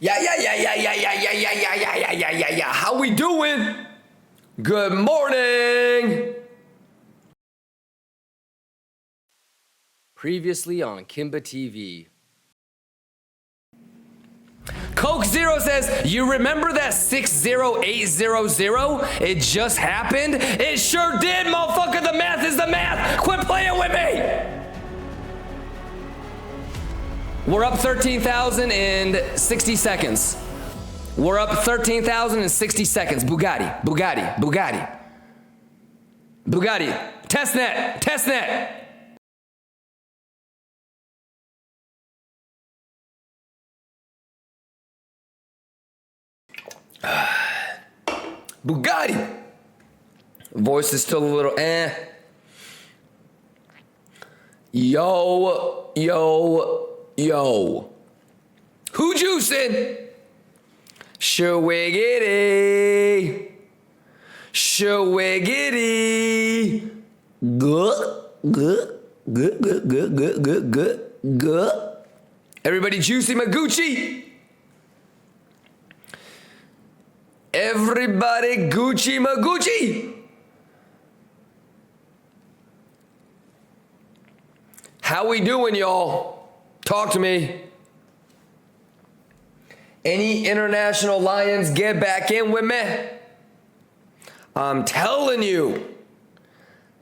Yeah. How we doing? Good morning. Previously on Kimba TV. Coke Zero says, you remember that 60800? It just happened? It sure did, motherfucker. The math is the math. Quit playing with me. We're up 13,000 in 60 seconds. We're up 13,000 in 60 seconds. Bugatti. Testnet. Bugatti. Voice is still a little Yo. Who juicing? Shwiggity. Good. Everybody juicy my Gucci. Everybody Gucci my Gucci. How we doing, y'all? Talk to me. Any international lions get back in with me? I'm telling you,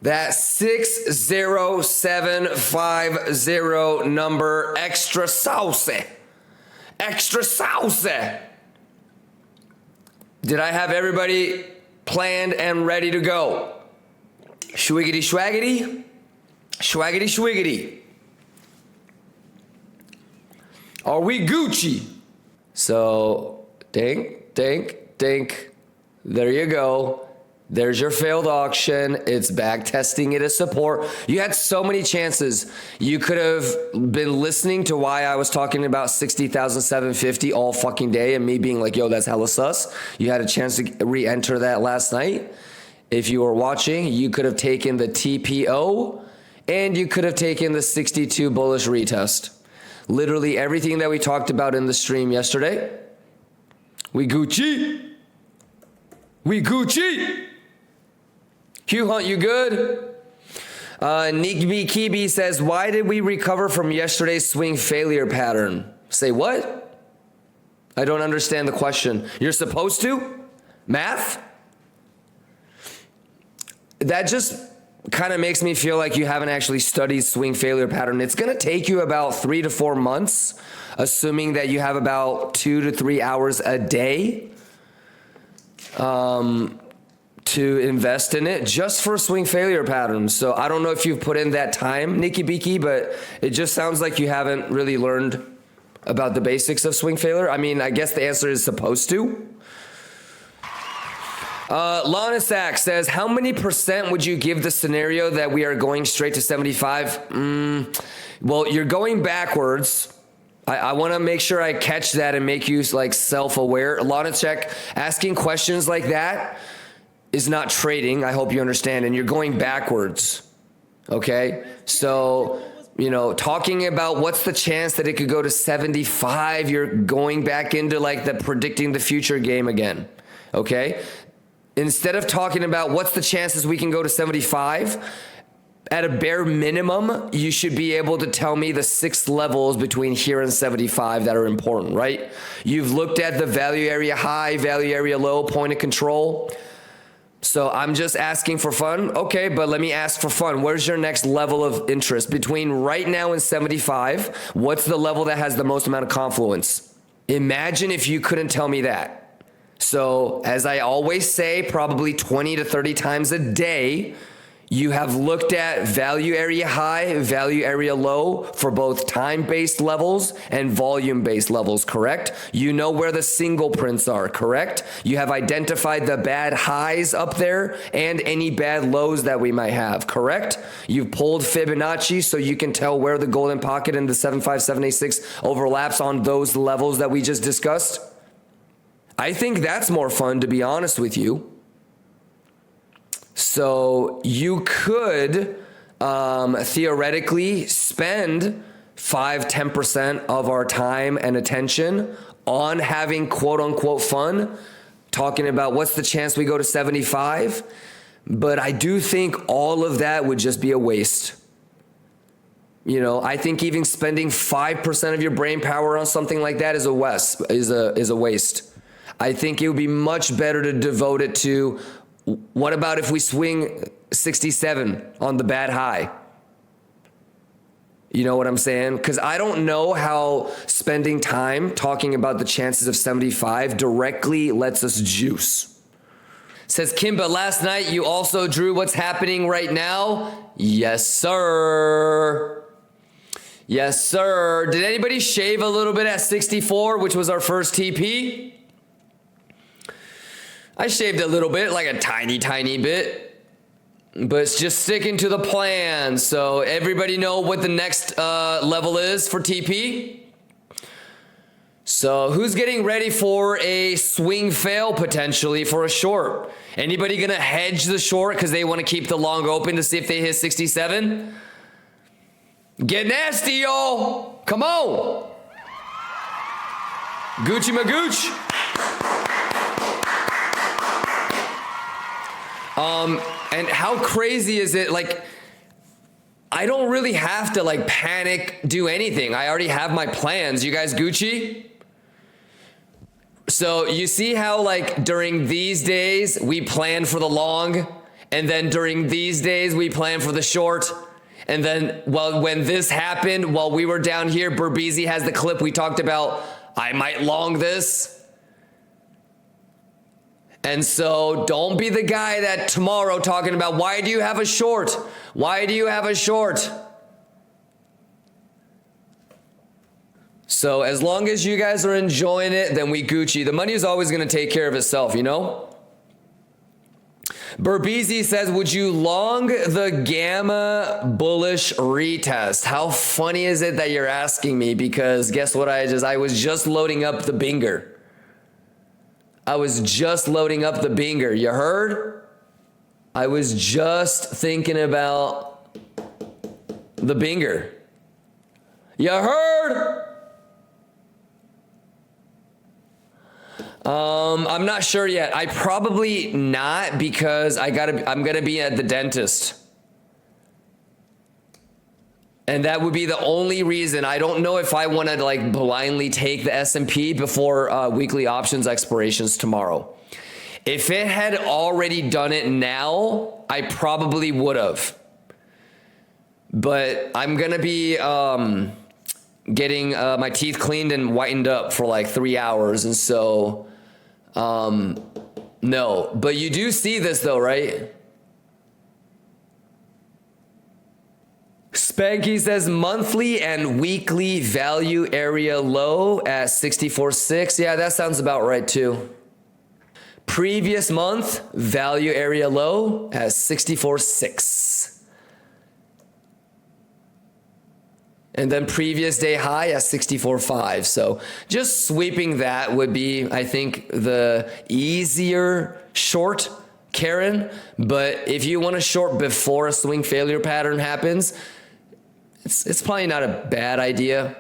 that 60750 number, extra saucy. Did I have everybody planned and ready to go? Schwiggity. Are we Gucci? So, dink. There you go. There's your failed auction. It's back testing it as support. You had so many chances. You could have been listening to why I was talking about 60,750 all fucking day and me being like, yo, that's hella sus. You had a chance to re-enter that last night. If you were watching, you could have taken the TPO and you could have taken the 62 bullish retest. Literally everything that we talked about in the stream yesterday. We Gucci. Q Hunt, you good? Nick B. Kibi says, why did we recover from yesterday's swing failure pattern? Say what? I don't understand the question. You're supposed to? Math? That just kind of makes me feel like you haven't actually studied swing failure pattern. It's going to take you about 3 to 4 months, assuming that you have about 2 to 3 hours a day to invest in it just for swing failure patterns. So I don't know if you've put in that time, Nikki Biki, but it just sounds like you haven't really learned about the basics of swing failure. I mean, I guess the answer is supposed to. Lana Sack says, how many % would you give the scenario that we are going straight to 75? Well, you're going backwards. I want to make sure I catch that and make you like self-aware. Lana Check, asking questions like that is not trading. I hope you understand. And you're going backwards. Okay. So, you know, talking about what's the chance that it could go to 75, you're going back into like the predicting the future game again. Okay. Instead of talking about what's the chances we can go to 75, at a bare minimum, you should be able to tell me the 6 levels between here and 75 that are important, right? You've looked at the value area high, value area low, point of control. So I'm just asking for fun. Okay, but let me ask for fun. Where's your next level of interest? Between right now and 75, what's the level that has the most amount of confluence? Imagine if you couldn't tell me that. So as I always say, probably 20 to 30 times a day, you have looked at value area high, value area low for both time-based levels and volume-based levels, correct? You know where the single prints are, correct? You have identified the bad highs up there and any bad lows that we might have, correct? You've pulled Fibonacci so you can tell where the golden pocket and the 75786 overlaps on those levels that we just discussed. I think that's more fun, to be honest with you. So you could theoretically spend 5-10% of our time and attention on having quote unquote fun, talking about what's the chance we go to 75. But I do think all of that would just be a waste. You know, I think even spending 5% of your brain power on something like that is a waste. I think it would be much better to devote it to, what about if we swing 67 on the bad high? You know what I'm saying? Because I don't know how spending time talking about the chances of 75 directly lets us juice. Says Kimba, last night you also drew what's happening right now? Yes, sir. Yes, sir. Did anybody shave a little bit at 64, which was our first TP? I shaved a little bit, like a tiny, tiny bit. But it's just sticking to the plan. So everybody know what the next level is for TP? So who's getting ready for a swing fail potentially for a short? Anybody gonna hedge the short because they want to keep the long open to see if they hit 67? Get nasty, y'all. Come on. Gucci Magooch. And how crazy is it? Like, I don't really have to like panic, do anything. I already have my plans. You guys Gucci? So you see how like during these days we plan for the long, and then during these days we plan for the short. And then, well, when this happened, while we were down here, Berbezi has the clip we talked about, I might long this. And so don't be the guy that tomorrow talking about, why do you have a short? Why do you have a short? So as long as you guys are enjoying it, then we Gucci. The money is always going to take care of itself, you know? Berbezi says, would you long the gamma bullish retest? How funny is it that you're asking me? Because guess what I was just loading up the binger. I was just loading up the binger. You heard? I was just thinking about the binger. You heard? I'm not sure yet. I probably not, because I'm gonna be at the dentist. And that would be the only reason. I don't know if I want to like blindly take the S&P before weekly options expirations tomorrow. If it had already done it now, I probably would have. But I'm going to be getting my teeth cleaned and whitened up for like 3 hours. And so, no. But you do see this though, right? Spanky says monthly and weekly value area low at 64.6. Yeah, that sounds about right too. Previous month value area low at 64.6. And then previous day high at 64.5. So just sweeping that would be, I think, the easier short, Karen. But if you want to short before a swing failure pattern happens, it's probably not a bad idea.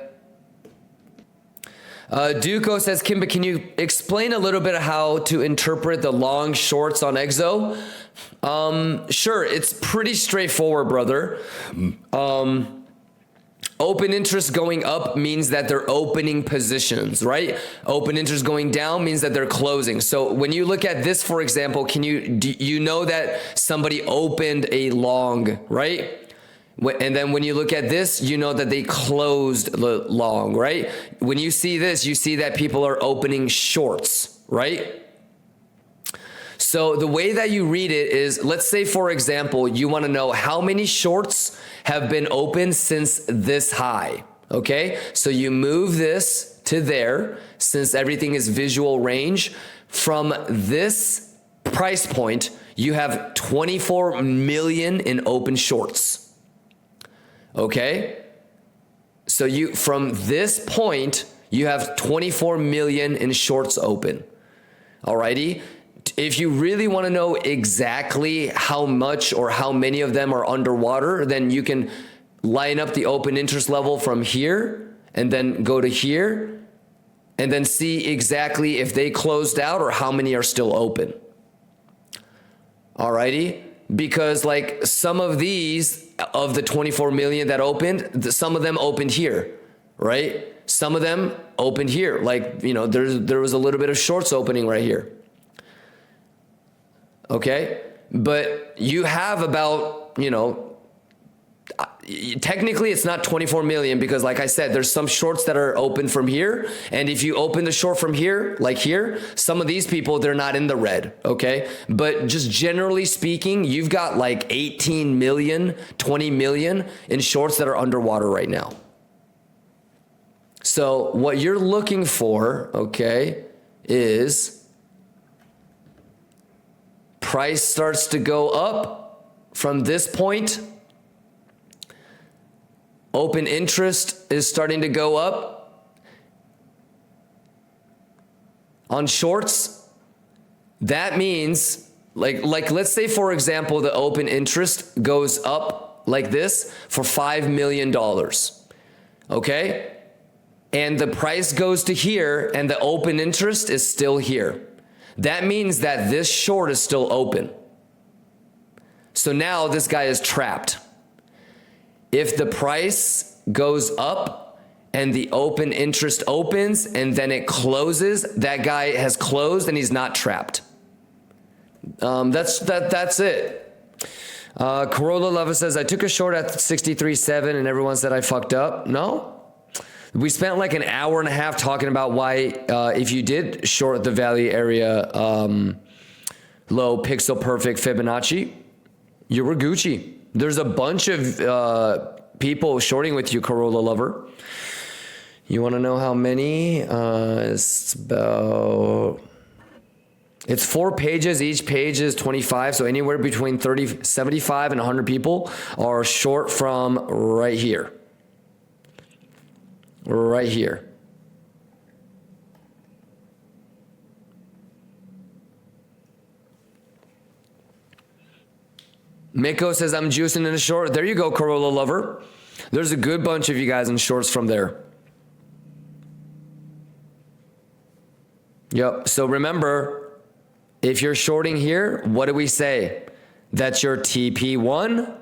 Duco says, Kimba, can you explain a little bit of how to interpret the long shorts on EXO? Sure, it's pretty straightforward, brother. Open interest going up means that they're opening positions, right? Open interest going down means that they're closing. So when you look at this, for example, do you know that somebody opened a long, right? And then when you look at this, you know that they closed the long, right? When you see this, you see that people are opening shorts, right? So the way that you read it is, let's say, for example, you want to know how many shorts have been opened since this high, okay? So you move this to there, since everything is visual range. From this price point, you have 24 million in open shorts. Okay, so from this point, you have 24 million in shorts open. Alrighty, if you really want to know exactly how much or how many of them are underwater, then you can line up the open interest level from here and then go to here and then see exactly if they closed out or how many are still open. Alrighty, because like some of these of the 24 million that opened, some of them opened here, right? Some of them opened here. Like, you know, there was a little bit of shorts opening right here. Okay, but you have about, you know, technically it's not 24 million because like I said, there's some shorts that are open from here. And if you open the short from here, like here, some of these people, they're not in the red. Okay. But just generally speaking, you've got like 18 million, 20 million in shorts that are underwater right now. So what you're looking for, okay, is price starts to go up from this point. Open interest is starting to go up on shorts. That means like let's say, for example, the open interest goes up like this for $5 million. Okay. And the price goes to here and the open interest is still here. That means that this short is still open. So now this guy is trapped. If the price goes up and the open interest opens and then it closes, that guy has closed and he's not trapped. That's it. Corolla Lava says, I took a short at 63.7 and everyone said I fucked up. No. We spent like an hour and a half talking about why if you did short the value area low pixel perfect Fibonacci, you were Gucci. There's a bunch of people shorting with you, Corolla Lover. You want to know how many? It's 4 pages. Each page is 25. So anywhere between 75 and 100 people are short from right here. Right here. Miko says, I'm juicing in a short. There you go, Corolla Lover. There's a good bunch of you guys in shorts from there. Yep. So remember, if you're shorting here, what do we say? That's your TP1,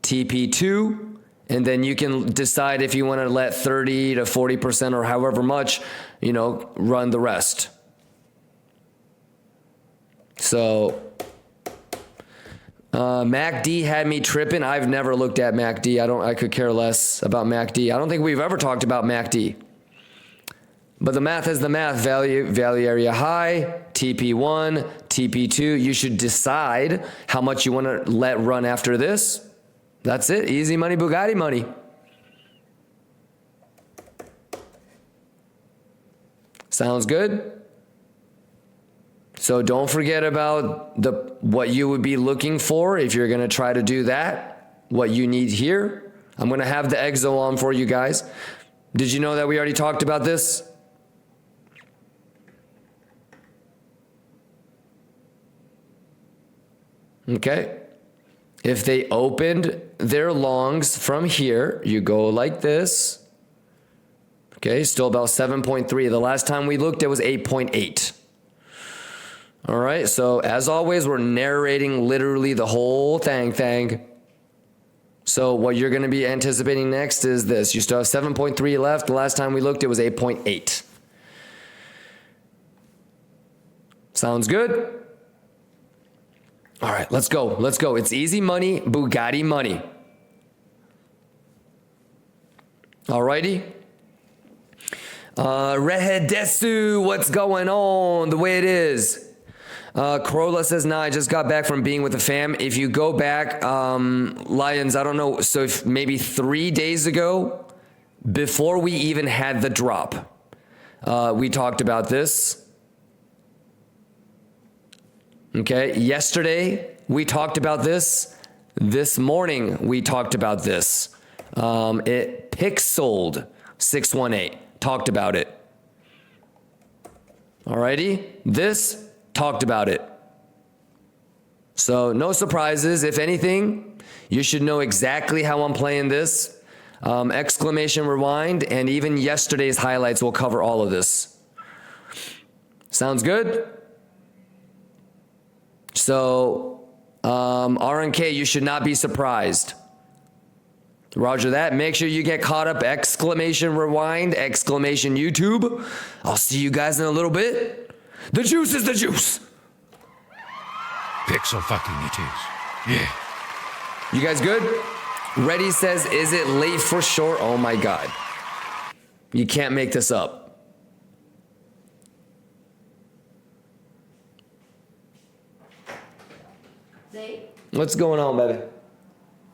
TP2, and then you can decide if you want to let 30 to 40% or however much, you know, run the rest. So MACD had me tripping. I've never looked at MACD. I could care less about MACD. I don't think we've ever talked about MACD. But the math is the math. Value area high, TP1, TP2. You should decide how much you want to let run after this. That's it. Easy money, Bugatti money. Sounds good? So don't forget about what you would be looking for if you're going to try to do that, what you need here. I'm going to have the exo on for you guys. Did you know that we already talked about this? Okay. If they opened their longs from here, you go like this. Okay, still about 7.3. The last time we looked, it was 8.8. All right, so as always, we're narrating literally the whole thing. So what you're going to be anticipating next is this. You still have 7.3 left. The last time we looked, it was 8.8. Sounds good? All right, let's go. Let's go. It's easy money, Bugatti money. All righty. Redhead Desu, what's going on? The way it is. Corolla says, nah, I just got back from being with the fam. If you go back, Lions, I don't know. So if maybe 3 days ago, before we even had the drop, we talked about this. Okay. Yesterday, we talked about this. This morning, we talked about this. It pixeled 618. Talked about it. Alrighty. This talked about it. So no surprises. If anything, you should know exactly how I'm playing this. Exclamation rewind, and even yesterday's highlights will cover all of this. Sounds good? So RNK, you should not be surprised. Roger that. Make sure you get caught up. Exclamation rewind, exclamation YouTube. I'll see you guys in a little bit. The juice is the juice. Pixel fucking it is. Yeah. You guys good? Reddy says, is it late for short? Oh my God. You can't make this up. Zay? What's going on, baby?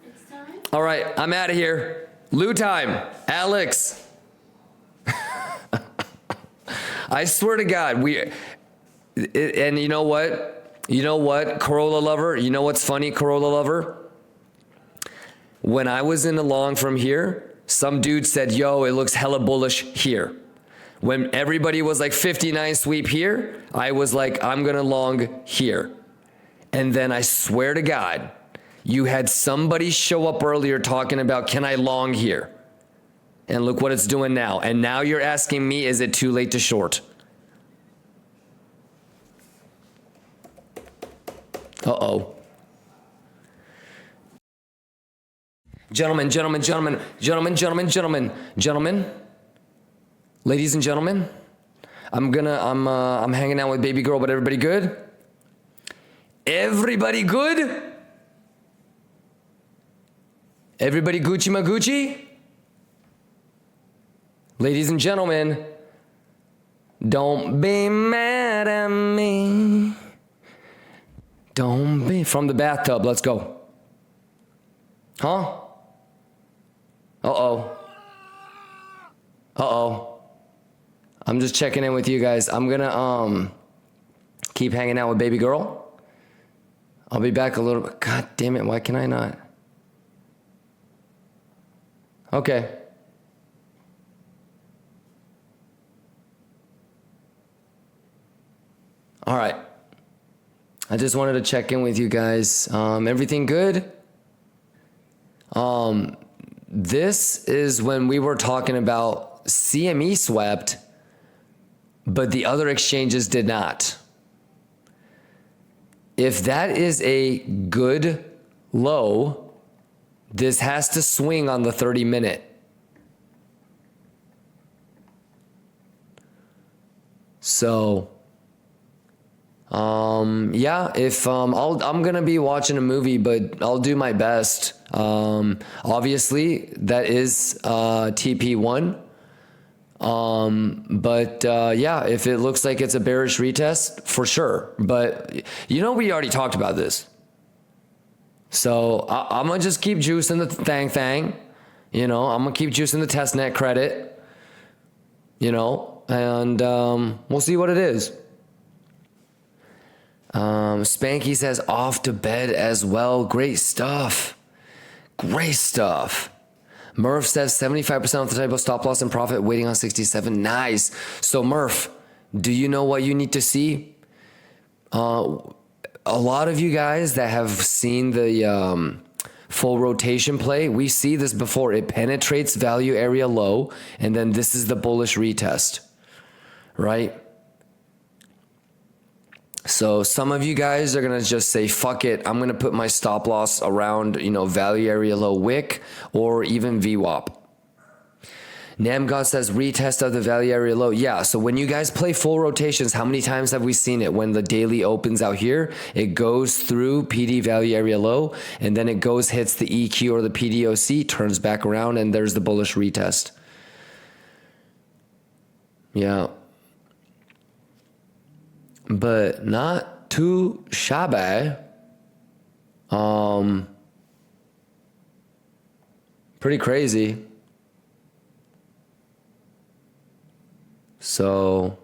It's time. All right, I'm out of here. Lou time. Alex. I swear to God, and you know what? You know what, Corolla lover? You know what's funny, Corolla lover? When I was in the long from here, some dude said, yo, it looks hella bullish here. When everybody was like 59 sweep here, I was like, I'm gonna long here. And then I swear to God, you had somebody show up earlier talking about, can I long here? And look what it's doing now. And now you're asking me, is it too late to short? Uh-oh. Gentlemen, ladies and gentlemen, I'm hanging out with baby girl, but everybody good? Everybody good? Everybody Gucci Magucci? Ladies and gentlemen, don't be mad at me. Don't be from the bathtub. Let's go. Huh? Uh-oh. Uh-oh. I'm just checking in with you guys. I'm gonna keep hanging out with baby girl. I'll be back a little bit. God damn it, why can I not? Okay. All right. I just wanted to check in with you guys. Everything good? This is when we were talking about CME swept, but the other exchanges did not. If that is a good low, this has to swing on the 30-minute. So, yeah, if I'm gonna be watching a movie, but I'll do my best. Obviously, that is TP1. Yeah, if it looks like it's a bearish retest, for sure. But you know, we already talked about this. So I'm gonna just keep juicing the thang. You know, I'm gonna keep juicing the testnet credit. You know, and we'll see what it is. Spanky says off to bed as well. Great stuff. Great stuff. Murph says 75% off the type of stop loss and profit waiting on 67. Nice. So Murph, do you know what you need to see? A lot of you guys that have seen the full rotation play, we see this before. It penetrates value area low, and then this is the bullish retest, right? So some of you guys are going to just say, fuck it, I'm going to put my stop loss around, you know, value area low wick or even VWAP. Namgod says retest of the value area low. Yeah, so when you guys play full rotations, how many times have we seen it? When the daily opens out here, it goes through PD value area low, and then it goes, hits the EQ or the PDOC, turns back around, and there's the bullish retest. Yeah. But not too shabby. Pretty crazy. So,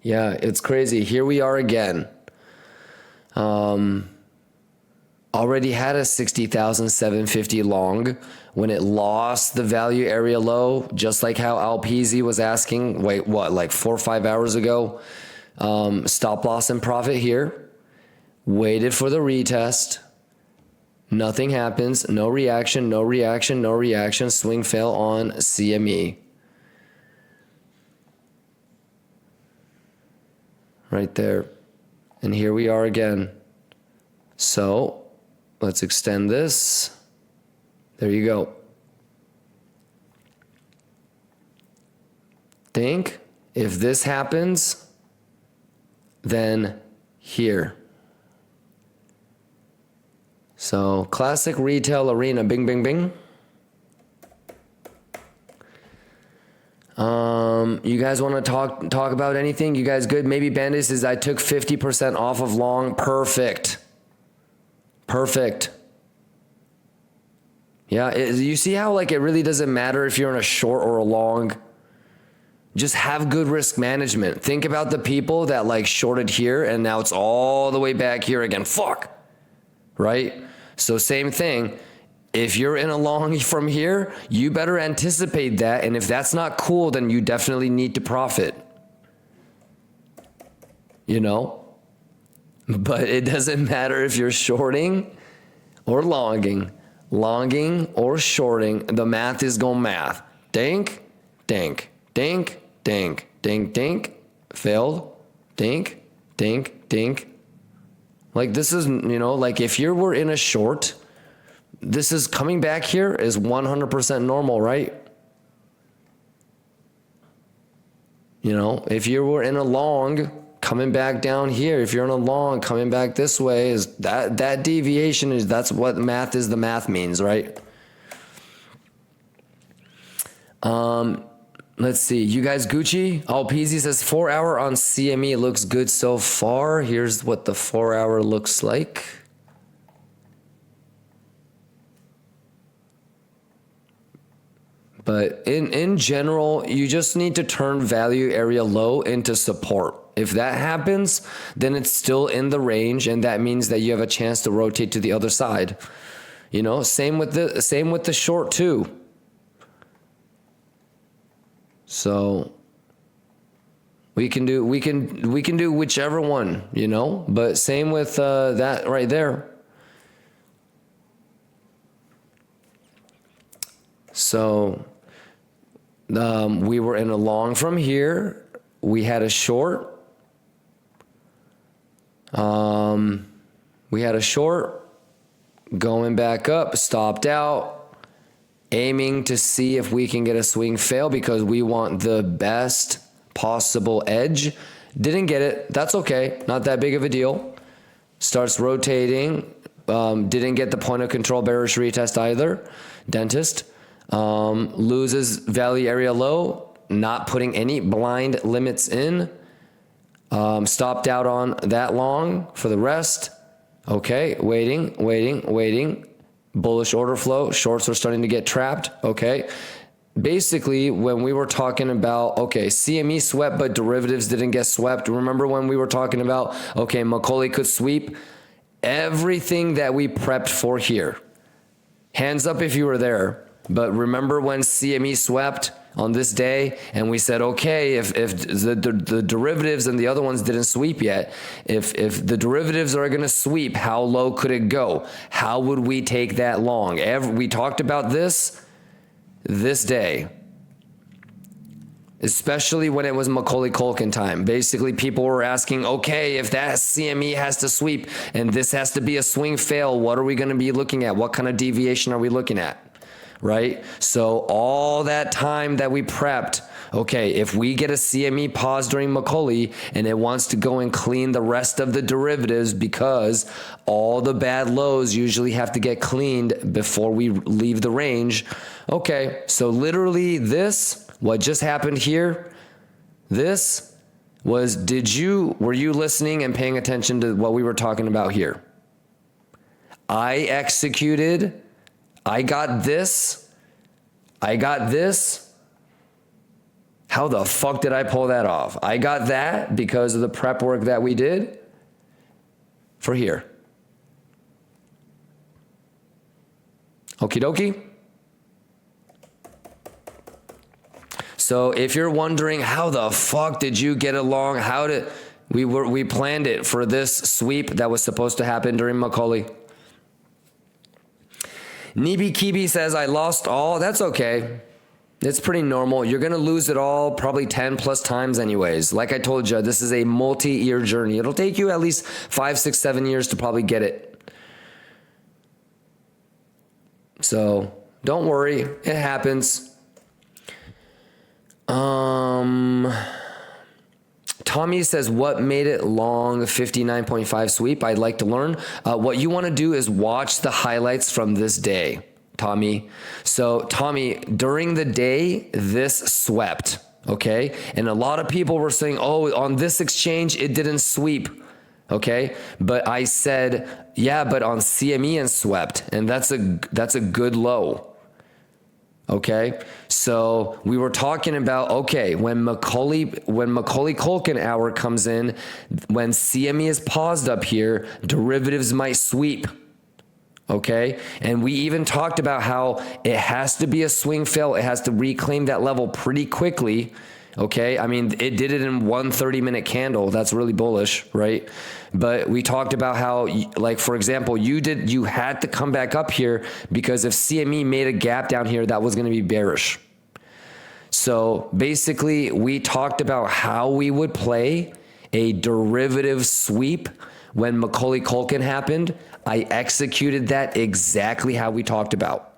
yeah, it's crazy. Here we are again. Already had a 60,750 long when it lost the value area low, just like how Alpeasy was asking, like 4 or 5 hours ago. Stop loss and profit here. waited for the retest. Nothing happens. No reaction, no reaction, no reaction. Swing fail on CME. Right there. And here we are again. So let's extend this. There you go. Think if this happens, then here. So classic retail arena, bing, bing, bing. You guys want to talk about anything? You guys good? Maybe Bandit says I took 50% off of long. Perfect. Perfect. Yeah, you see how like it really doesn't matter if you're in a short or a long. Just have good risk management. Think about the people that like shorted here and now it's all the way back here again. Fuck. Right? So same thing. If you're in a long from here, you better anticipate that. And if that's not cool, then you definitely need to profit. You know? But it doesn't matter if you're shorting or longing. Longing or shorting, the math is going math. Dink, dink, dink, dink, dink, dink. Failed. Dink, dink, dink. Like this is, you know, like if you were in a short, this is coming back here is 100% normal, right? You know, if you were in a long, coming back down here, if you're in a long, coming back this way, is that deviation is, that's what math is, the math means, right? Let's see, you guys Gucci? Oh, Peasy says 4 hour on CME looks good so far. Here's what the 4 hour looks like. But in general, you just need to turn value area low into support. If that happens, then it's still in the range, and that means that you have a chance to rotate to the other side. You know, same with the short too. So we can do whichever one, you know, but same with that right there. So we were in a long from here. We had a short. We had a short going back up, stopped out, aiming to see if we can get a swing fail because we want the best possible edge. Didn't get it. That's okay. Not that big of a deal. Starts rotating. Didn't get the point of control bearish retest either. Dentist. Loses value area low, not putting any blind limits in. Stopped out on that long for the rest. Okay, waiting. Bullish order flow. Shorts are starting to get trapped. Okay. Basically, when we were talking about, okay, CME swept, but derivatives didn't get swept. Remember when we were talking about, okay, Macaulay could sweep? Everything that we prepped for here. Hands up if you were there. But remember when CME swept on this day and we said, okay, if the derivatives and the other ones didn't sweep yet, if the derivatives are going to sweep, how low could it go? How would we take that long? We talked about this day, especially when it was Macaulay Culkin time. Basically, people were asking, okay, if that CME has to sweep and this has to be a swing fail, what are we going to be looking at? What kind of deviation are we looking at? Right? So all that time that we prepped, okay, if we get a CME pause during Macaulay and it wants to go and clean the rest of the derivatives because all the bad lows usually have to get cleaned before we leave the range. Okay, so literally this, what just happened here, this was, were you listening and paying attention to what we were talking about here? I executed. I got this. How the fuck did I pull that off? I got that because of the prep work that we did for here. Okie dokie. So if you're wondering how the fuck did you get along, We planned it for this sweep that was supposed to happen during Macaulay. Nibi Kibi says, I lost all. That's okay. It's pretty normal. You're going to lose it all probably 10 plus times anyways. Like I told you, this is a multi-year journey. It'll take you at least 5, 6, 7 years to probably get it. So don't worry. It happens. Tommy says, what made it long 59.5 sweep? I'd like to learn. What you want to do is watch the highlights from this day, Tommy. So Tommy, during the day, this swept, okay? And a lot of people were saying, oh, on this exchange, it didn't sweep, okay? But I said, yeah, but on CME and swept, and that's a good low. Okay, so we were talking about, okay, when Macaulay Culkin hour comes in, when CME is paused up here, derivatives might sweep. Okay, and we even talked about how it has to be a swing fail. It has to reclaim that level pretty quickly. Okay, I mean, it did it in one 30-minute candle. That's really bullish, right? But we talked about how, like, for example, you had to come back up here because if CME made a gap down here, that was going to be bearish. So basically, we talked about how we would play a derivative sweep when Macaulay Culkin happened. I executed that exactly how we talked about.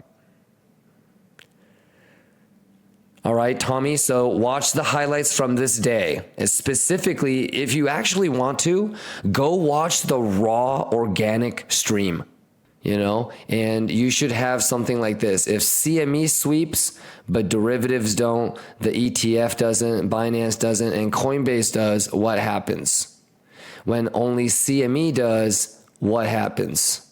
All right, Tommy, so watch the highlights from this day. Specifically, if you actually want to, go watch the raw organic stream, and you should have something like this. If CME sweeps, but derivatives don't, the ETF doesn't, Binance doesn't, and Coinbase does, what happens? When only CME does, what happens?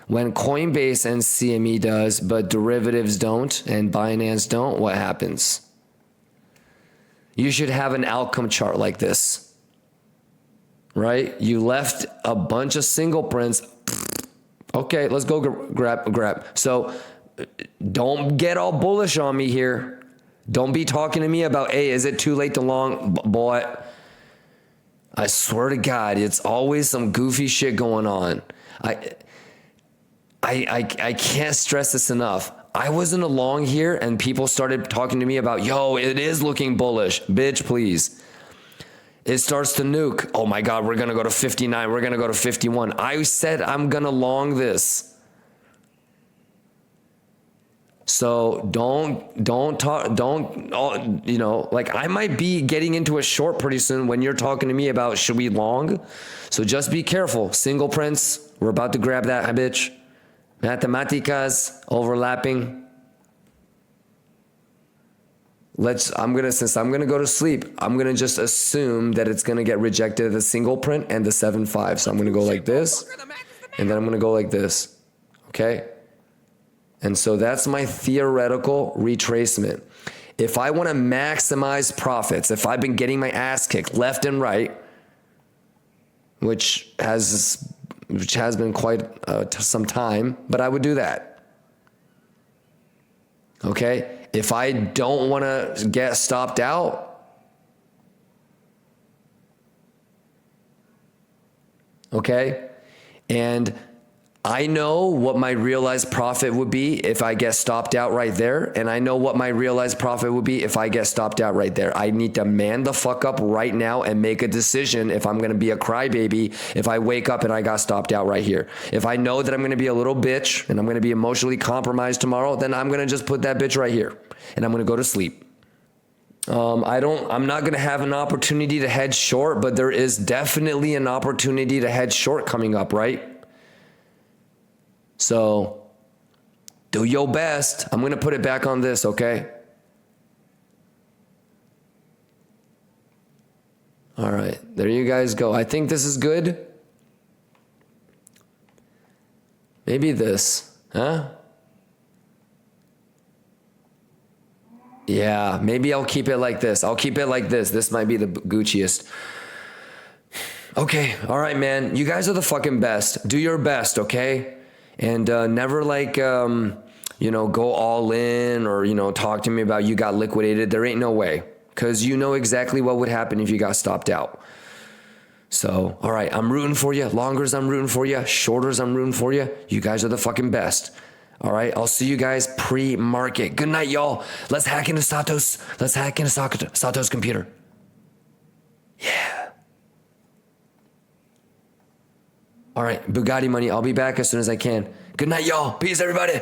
When Coinbase and CME does, but derivatives don't and Binance don't, what happens? You should have an outcome chart like this, right? You left a bunch of single prints. Okay, let's go grab. So don't get all bullish on me here. Don't be talking to me about, hey, is it too late to long? Boy, I swear to God, it's always some goofy shit going on. I can't stress this enough. I was in a long here and people started talking to me about, yo, it is looking bullish. Bitch, please. It starts to nuke. Oh my God, we're going to go to 59. We're going to go to 51. I said I'm going to long this. So like I might be getting into a short pretty soon when you're talking to me about should we long? So just be careful. Single prints. We're about to grab that bitch. Mathematicas overlapping. Since I'm gonna go to sleep, I'm gonna just assume that it's gonna get rejected at the single print and the 7.5. So I'm gonna go like this, and then I'm gonna go like this. Okay? And so that's my theoretical retracement. If I want to maximize profits, if I've been getting my ass kicked left and right, which has been quite some time, but I would do that. Okay? If I don't want to get stopped out, okay? And I know what my realized profit would be if I get stopped out right there. And I know what my realized profit would be if I get stopped out right there. I need to man the fuck up right now and make a decision if I'm going to be a crybaby if I wake up and I got stopped out right here. If I know that I'm going to be a little bitch and I'm going to be emotionally compromised tomorrow, then I'm going to just put that bitch right here and I'm going to go to sleep. I'm not going to have an opportunity to hedge short, but there is definitely an opportunity to hedge short coming up, right? So do your best. I'm going to put it back on this, okay? All right, there you guys go. I think this is good. Maybe this, huh? Yeah, maybe I'll keep it like this. I'll keep it like this. This might be the Gucciest. Okay, all right, man. You guys are the fucking best. Do your best, okay? And never go all in or, talk to me about you got liquidated. There ain't no way. because you know exactly what would happen if you got stopped out. So, all right, I'm rooting for you. Longers, I'm rooting for you. Shorters, I'm rooting for you. You guys are the fucking best. All right, I'll see you guys pre-market. Good night, y'all. Let's hack into Sato's. Let's hack into Sato's computer. Yeah. All right, Bugatti money. I'll be back as soon as I can. Good night, y'all. Peace, everybody.